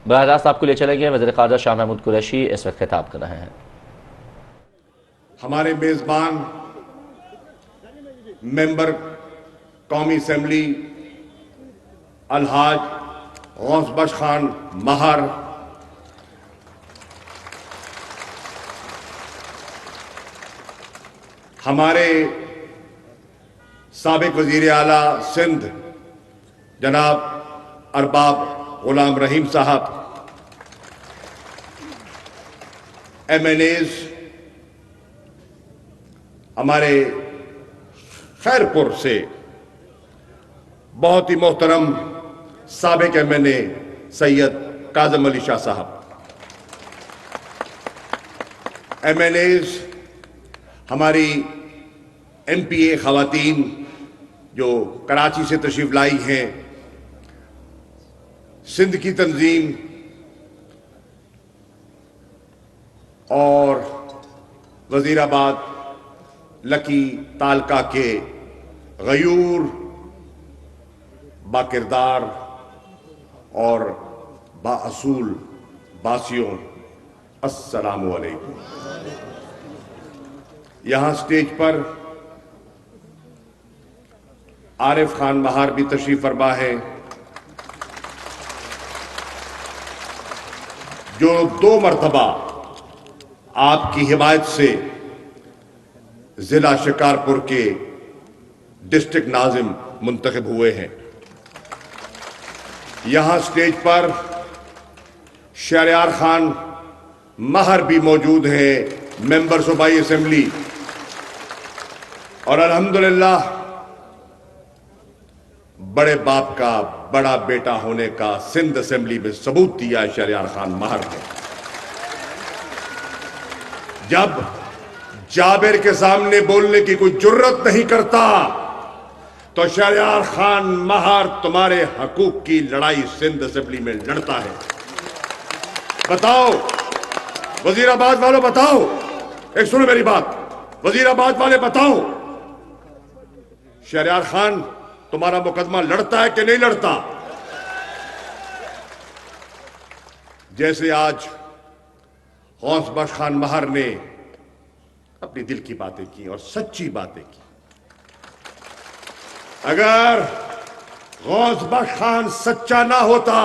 براہ راست آپ کو لے چلیں گے وزیر خارجہ شاہ محمود قریشی اس وقت خطاب کر رہے ہیں۔ ہمارے میزبان ممبر قومی اسمبلی الحاج غوث بخش خان مہر، ہمارے سابق وزیر اعلیٰ سندھ جناب ارباب غلام رحیم صاحب، ایم این ایز، ہمارے خیر پور سے بہت ہی محترم سابق ایم این اے سید کاظم علی شاہ صاحب، ایم این ایز، ہماری ایم پی اے خواتین جو کراچی سے تشریف لائی ہیں، سندھ کی تنظیم اور وزیر آباد لکی تالکا کے غیور با کردار اور با اصول باسیوں، السلام علیکم۔ یہاں سٹیج پر عارف خان مہار بھی تشریف فرما ہے، جو 2 مرتبہ آپ کی حمایت سے ضلع شکارپور کے ڈسٹرکٹ ناظم منتخب ہوئے ہیں۔ یہاں سٹیج پر شہریار خان مہر بھی موجود ہیں، ممبر صوبائی اسمبلی، اور الحمدللہ بڑے باپ کا بڑا بیٹا ہونے کا سندھ اسمبلی میں ثبوت دیا ہے شہریار خان مہر نے۔ جب جابر کے سامنے بولنے کی کوئی جرت نہیں کرتا تو شہریار خان مہر تمہارے حقوق کی لڑائی سندھ اسمبلی میں لڑتا ہے۔ بتاؤ وزیر آباد والوں، بتاؤ، ایک سنو میری بات، وزیر آباد والے بتاؤ، شہریار خان تمہارا مقدمہ لڑتا ہے کہ نہیں لڑتا؟ جیسے آج غوث بخش خان مہر نے اپنی دل کی باتیں کی اور سچی باتیں کی، اگر غوث بخش خان سچا نہ ہوتا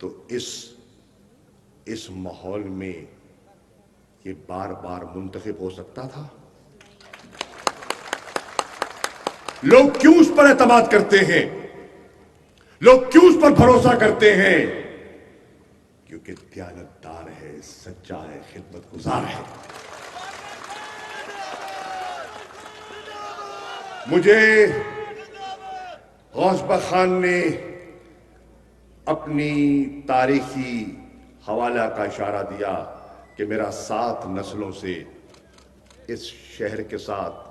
تو اس ماحول میں یہ بار بار منتخب ہو سکتا تھا؟ لوگ کیوں اس پر اعتماد کرتے ہیں؟ لوگ کیوں اس پر بھروسہ کرتے ہیں؟ کیونکہ دیانتدار ہے، سچا ہے، خدمت گزار ہے۔ مجھے غوث بخش خان نے اپنی تاریخی حوالہ کا اشارہ دیا کہ میرا 7 نسلوں سے اس شہر کے ساتھ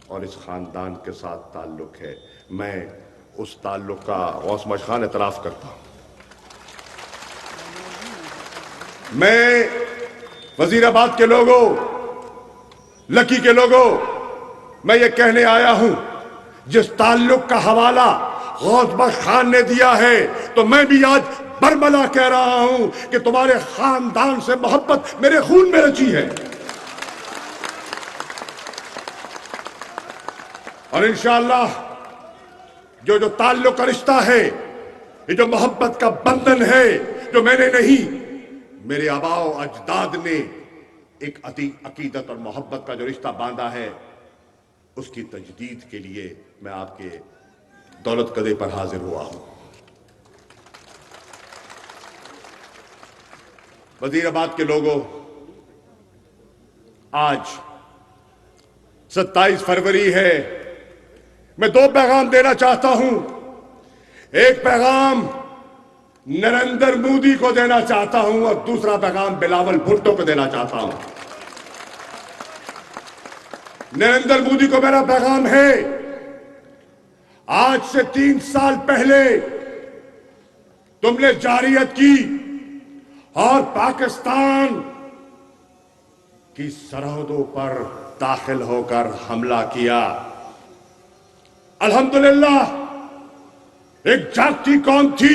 اور اس خاندان کے ساتھ تعلق ہے۔ میں اس تعلق کا غوث بخش خان اعتراف کرتا ہوں۔ میں وزیر آباد کے لوگوں، لکی کے لوگوں، میں یہ کہنے آیا ہوں، جس تعلق کا حوالہ غوث بخش خان نے دیا ہے تو میں بھی آج برملا کہہ رہا ہوں کہ تمہارے خاندان سے محبت میرے خون میں رچی ہے، اور انشاءاللہ جو تعلق کا رشتہ ہے، یہ جو محبت کا بندھن ہے، جو میں نے نہیں، میرے آباء و اجداد نے ایک عقیدت اور محبت کا جو رشتہ باندھا ہے، اس کی تجدید کے لیے میں آپ کے دولت قدے پر حاضر ہوا ہوں۔ وزیر آباد کے لوگوں، آج 27 فروری ہے، میں 2 پیغام دینا چاہتا ہوں۔ ایک پیغام نریندر مودی کو دینا چاہتا ہوں اور دوسرا پیغام بلاول بھٹو کو دینا چاہتا ہوں۔ نریندر مودی کو میرا پیغام ہے، آج سے 3 سال پہلے تم نے جارحیت کی اور پاکستان کی سرحدوں پر داخل ہو کر حملہ کیا۔ الحمدللہ ایک جاگتی قوم تھی،